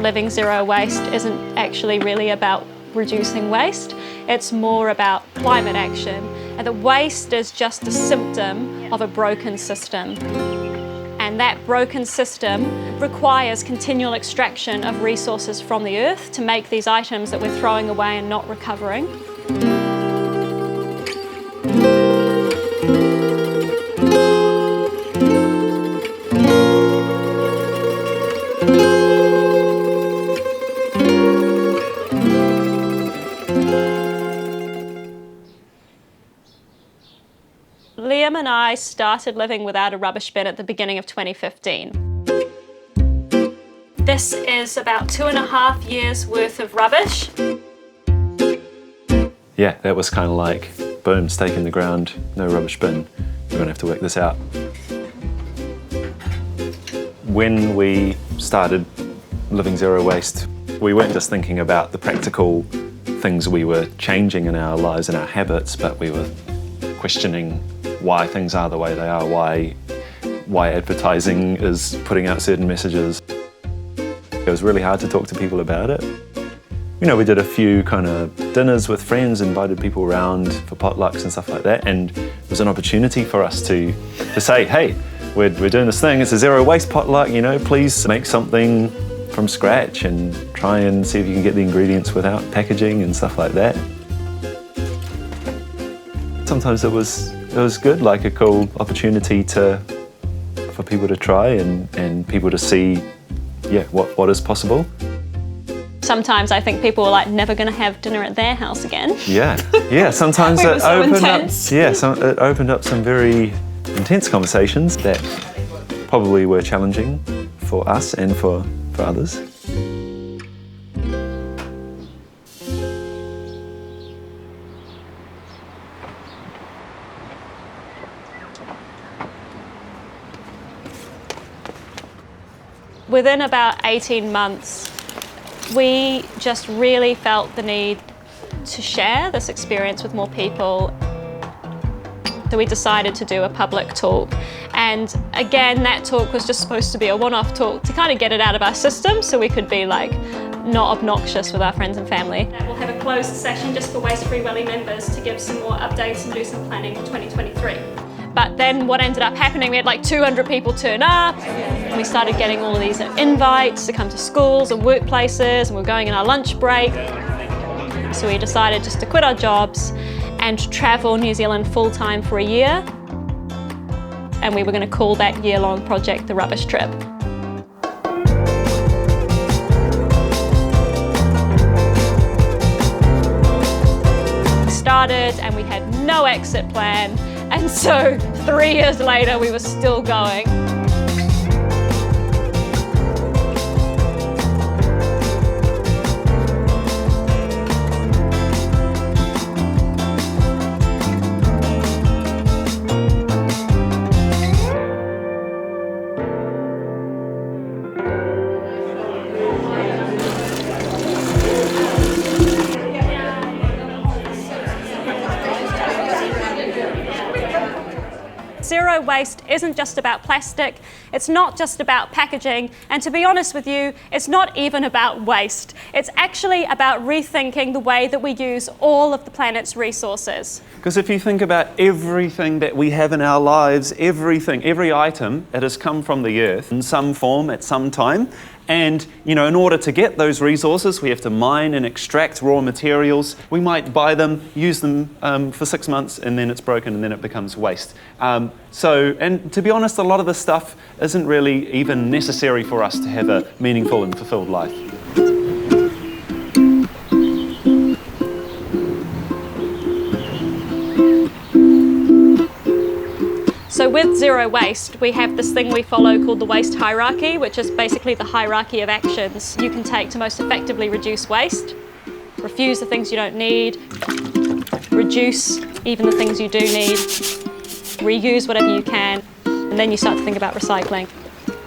Living Zero Waste isn't actually really about reducing waste, it's more about climate action, and that waste is just a symptom of a broken system. And that broken system requires continual extraction of resources from the earth to make these items that we're throwing away and not recovering. Liam and I started living without a rubbish bin at the beginning of 2015. This is about 2.5 years worth of rubbish. Yeah, that was kind of like, boom, stake in the ground, no rubbish bin. We're gonna have to work this out. When we started Living Zero Waste, we weren't just thinking about the practical things we were changing in our lives and our habits, but we were questioning why things are the way they are, why advertising is putting out certain messages. It was really hard to talk to people about it. You know, we did a few kind of dinners with friends, invited people around for potlucks and stuff like that, and it was an opportunity for us to say, hey, we're doing this thing, it's a zero waste potluck, you know, please make something from scratch and try and see if you can get the ingredients without packaging and stuff like that. Sometimes it was good, like a cool opportunity for people to try and people to see, yeah, what is possible. Sometimes I think people were like never going to have dinner at their house again. Yeah. Sometimes it opened up some very intense conversations that probably were challenging for us and for others. Within about 18 months, we just really felt the need to share this experience with more people. So we decided to do a public talk. And again, that talk was just supposed to be a one-off talk to kind of get it out of our system so we could be like not obnoxious with our friends and family. We'll have a closed session just for Waste Free Welly members to give some more updates and do some planning for 2023. But then what ended up happening, we had like 200 people turn up. We started getting all of these invites to come to schools and workplaces, and we're going in our lunch break. So we decided just to quit our jobs and travel New Zealand full-time for a year. And we were going to call that year-long project the Rubbish Trip. We started and we had no exit plan. And so 3 years later, we were still going. Zero waste isn't just about plastic, it's not just about packaging, and to be honest with you, it's not even about waste. It's actually about rethinking the way that we use all of the planet's resources. Because if you think about everything that we have in our lives, every item, it has come from the earth in some form at some time. And, you know, in order to get those resources, we have to mine and extract raw materials. We might buy them, use them for 6 months, and then it's broken, and then it becomes waste. And to be honest, a lot of this stuff isn't really even necessary for us to have a meaningful and fulfilled life. So with zero waste, we have this thing we follow called the waste hierarchy, which is basically the hierarchy of actions you can take to most effectively reduce waste. Refuse the things you don't need, reduce even the things you do need, reuse whatever you can, and then you start to think about recycling,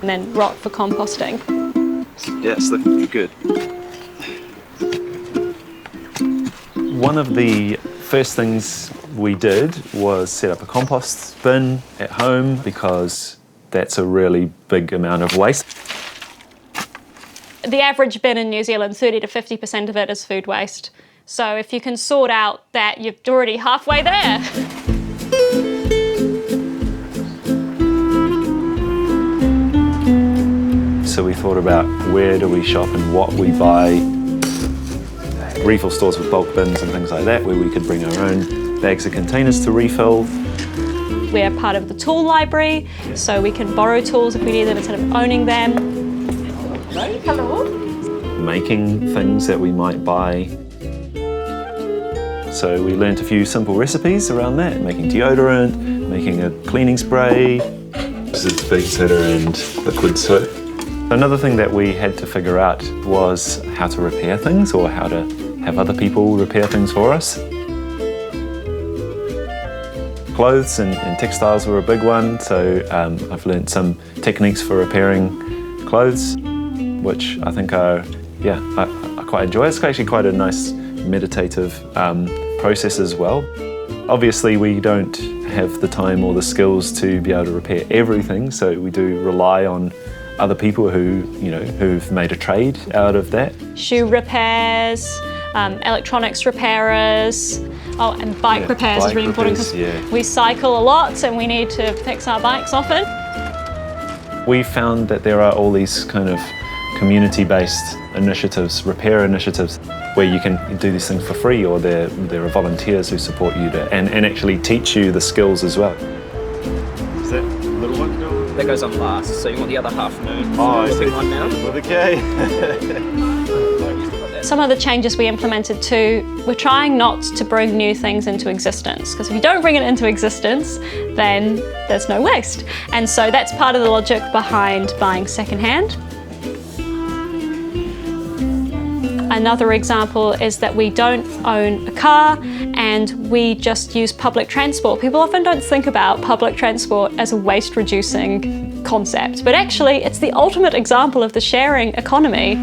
and then rot for composting. Yeah, it's looking good. One of the first things we did was set up a compost bin at home because that's a really big amount of waste. the average bin in New Zealand, 30 to 50% of it is food waste. So if you can sort out that, you're already halfway there. So we thought about where do we shop and what we buy. Refill stores with bulk bins and things like that, where we could bring our own bags and containers to refill. We're part of the tool library, so we can borrow tools if we need them instead of owning them. Hello. Making things that we might buy. So we learnt a few simple recipes around that, making deodorant, making a cleaning spray. This is baking soda and liquid soap. Another thing that we had to figure out was how to repair things, or how to have other people repair things for us. Clothes and textiles were a big one, so I've learnt some techniques for repairing clothes, which I think I quite enjoy. It's actually quite a nice meditative process as well. Obviously we don't have the time or the skills to be able to repair everything, so we do rely on other people who've made a trade out of that. Shoe repairs, electronics repairers, and bike repairs is really important because we cycle a lot and we need to fix our bikes often. We found that there are all these kind of community-based initiatives, repair initiatives, where you can do these things for free, or there are volunteers who support you and actually teach you the skills as well. Is that little one? That goes on last, so you want the other half moon. Oh, looking one now. Okay. Some of the changes we implemented too, we're trying not to bring new things into existence, because if you don't bring it into existence, then there's no waste. And so that's part of the logic behind buying secondhand. Another example is that we don't own a car and we just use public transport. People often don't think about public transport as a waste reducing concept, but actually it's the ultimate example of the sharing economy.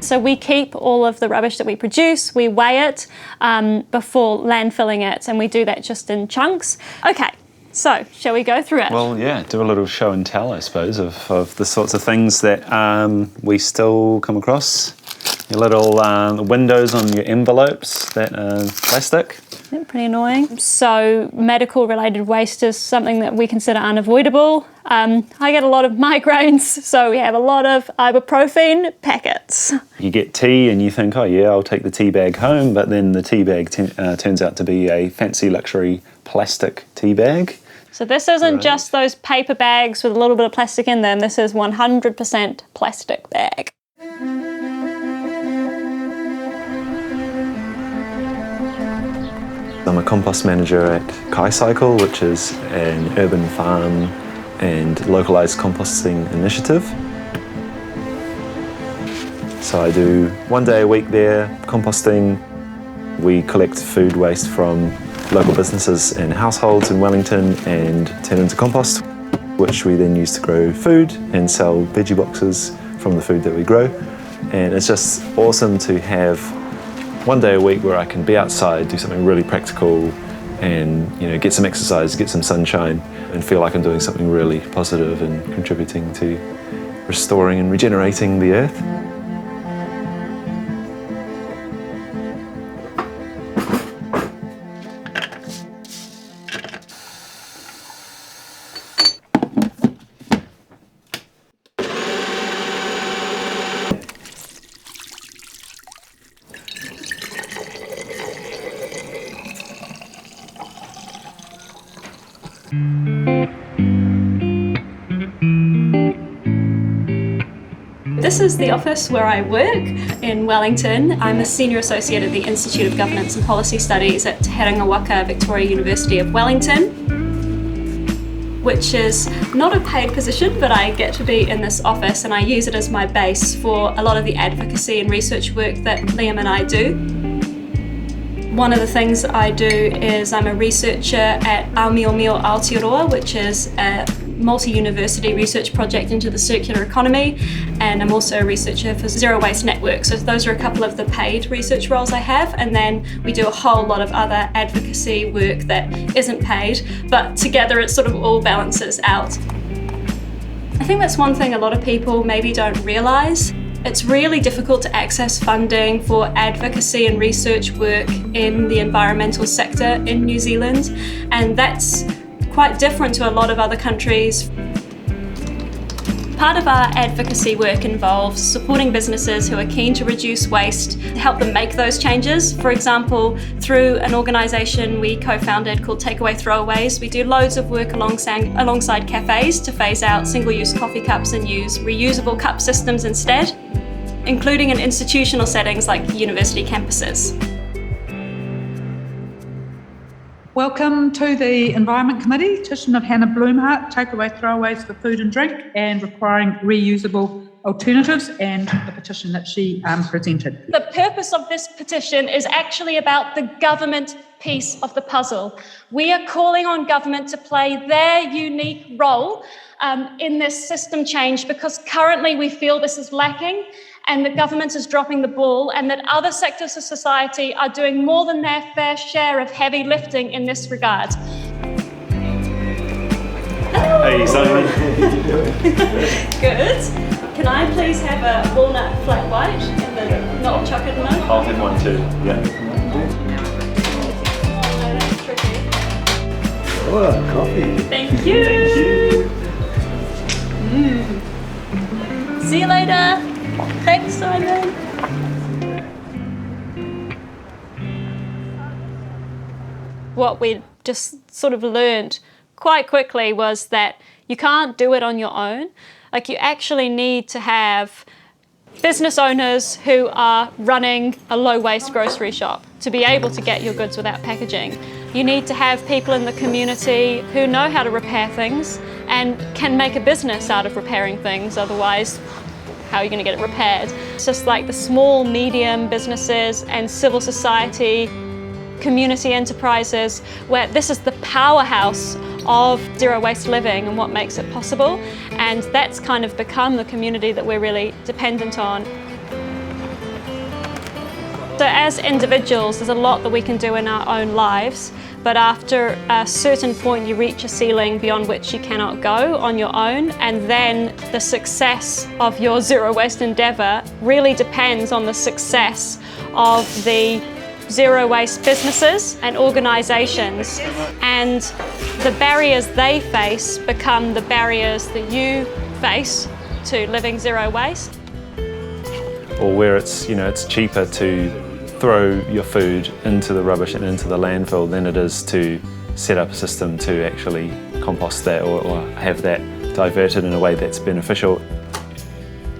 So we keep all of the rubbish that we produce, we weigh it before landfilling it, and we do that just in chunks. Okay, so shall we go through it? Well, yeah, do a little show and tell, I suppose, of the sorts of things that we still come across. Your little windows on your envelopes that are plastic. Yeah, pretty annoying. So medical related waste is something that we consider unavoidable. I get a lot of migraines, so we have a lot of ibuprofen packets. You get tea and you think, oh yeah, I'll take the tea bag home, but then the tea bag turns out to be a fancy luxury plastic tea bag. So this isn't just those paper bags with a little bit of plastic in them, this is 100% plastic bag. I'm a compost manager at KaiCycle, which is an urban farm and localised composting initiative. So I do 1 day a week there, composting. We collect food waste from local businesses and households in Wellington and turn into compost, which we then use to grow food and sell veggie boxes from the food that we grow. And it's just awesome to have 1 day a week where I can be outside, do something really practical and get some exercise, get some sunshine and feel like I'm doing something really positive and contributing to restoring and regenerating the earth. This is the office where I work in Wellington. I'm a Senior Associate at the Institute of Governance and Policy Studies at Te Herenga Waka, Victoria University of Wellington, which is not a paid position, but I get to be in this office and I use it as my base for a lot of the advocacy and research work that Liam and I do. One of the things I do is I'm a researcher at Aomeomeo Aotearoa, which is a multi-university research project into the circular economy, and I'm also a researcher for Zero Waste Network. So those are a couple of the paid research roles I have, and then we do a whole lot of other advocacy work that isn't paid, but together it sort of all balances out. I think that's one thing a lot of people maybe don't realise. It's really difficult to access funding for advocacy and research work in the environmental sector in New Zealand, and that's quite different to a lot of other countries. Part of our advocacy work involves supporting businesses who are keen to reduce waste, to help them make those changes. For example, through an organisation we co-founded called Takeaway Throwaways, we do loads of work alongside cafes to phase out single-use coffee cups and use reusable cup systems instead, including in institutional settings like university campuses. Welcome to the Environment Committee, petition of Hannah Bloomhart, Takeaway Throwaways for food and drink and requiring reusable alternatives, and the petition that she presented. The purpose of this petition is actually about the government piece of the puzzle. We are calling on government to play their unique role in this system change, because currently we feel this is lacking and the government is dropping the ball, and that other sectors of society are doing more than their fair share of heavy lifting in this regard. Hey, Simon. Good. Can I please have a walnut flat white and the not chocolate milk? I'll have one too, yeah. Oh, no, that's tricky. Oh, coffee. Thank you. See you later. Thanks, Simon. What we just sort of learned quite quickly was that you can't do it on your own. Like, you actually need to have business owners who are running a low waste grocery shop to be able to get your goods without packaging. You need to have people in the community who know how to repair things and can make a business out of repairing things, otherwise how are you going to get it repaired? It's just like the small, medium businesses and civil society, community enterprises, where this is the powerhouse of zero waste living and what makes it possible. And that's kind of become the community that we're really dependent on. So as individuals, there's a lot that we can do in our own lives, but after a certain point you reach a ceiling beyond which you cannot go on your own, and then the success of your zero waste endeavour really depends on the success of the zero waste businesses and organisations, and the barriers they face become the barriers that you face to living zero waste. Or where it's, it's cheaper to throw your food into the rubbish and into the landfill than it is to set up a system to actually compost that or have that diverted in a way that's beneficial.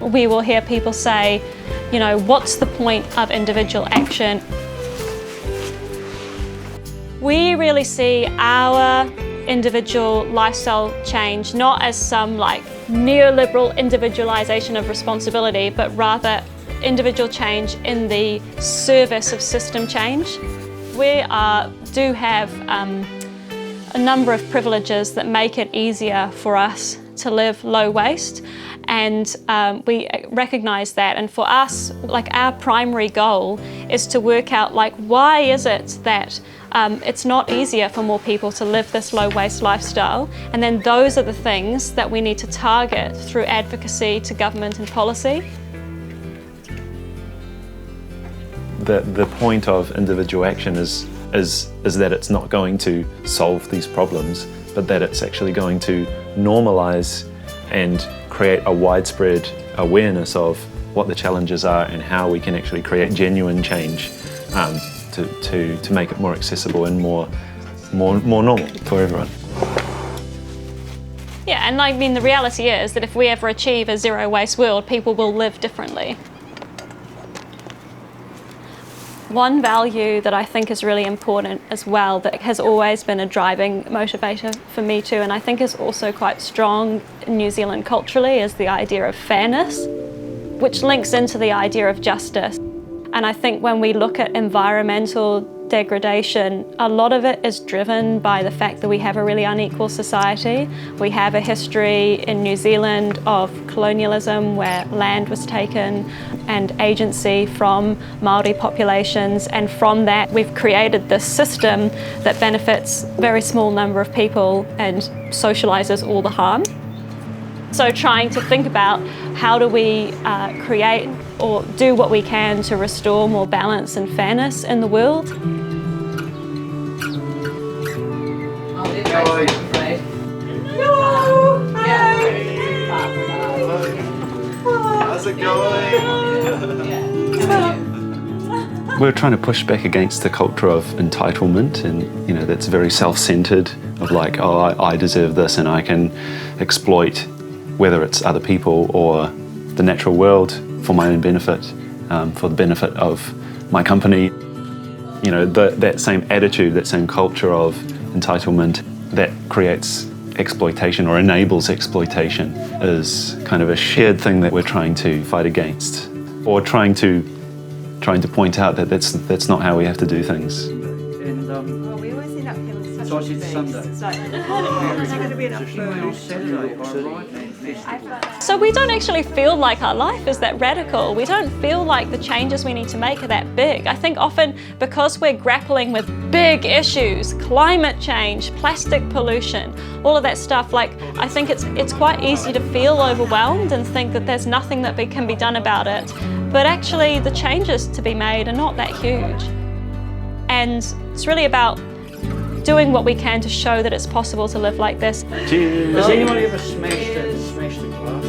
We will hear people say, what's the point of individual action? We really see our individual lifestyle change not as some neoliberal individualisation of responsibility, but rather individual change in the service of system change. We do have a number of privileges that make it easier for us to live low waste, and we recognise that. And for us, our primary goal is to work out why is it that it's not easier for more people to live this low waste lifestyle, and then those are the things that we need to target through advocacy to government and policy. The point of individual action is that it's not going to solve these problems, but that it's actually going to normalise and create a widespread awareness of what the challenges are and how we can actually create genuine change to make it more accessible and more normal for everyone. Yeah, and the reality is that if we ever achieve a zero waste world, people will live differently. One value that I think is really important as well, that has always been a driving motivator for me too, and I think is also quite strong in New Zealand culturally, is the idea of fairness, which links into the idea of justice. And I think when we look at environmental degradation, a lot of it is driven by the fact that we have a really unequal society. We have a history in New Zealand of colonialism where land was taken and agency from Māori populations, and from that we've created this system that benefits a very small number of people and socialises all the harm. So trying to think about how do we create or do what we can to restore more balance and fairness in the world. How's it going? We're trying to push back against the culture of entitlement, and that's very self-centered, of like, oh, I deserve this and I can exploit whether it's other people or the natural world for my own benefit, for the benefit of my company. That same attitude, that same culture of entitlement that creates exploitation or enables exploitation is kind of a shared thing that we're trying to fight against, or trying to point out that that's not how we have to do things. Well, we always end up feeling such Sausage Sunday. It's like, oh, is there going to be enough food? So we don't actually feel like our life is that radical. We don't feel like the changes we need to make are that big. I think often because we're grappling with big issues, climate change, plastic pollution, all of that stuff, like I think it's quite easy to feel overwhelmed and think that there's nothing that can be done about it. But actually the changes to be made are not that huge. And it's really about doing what we can to show that it's possible to live like this. Cheers. Has anybody ever smashed a glass?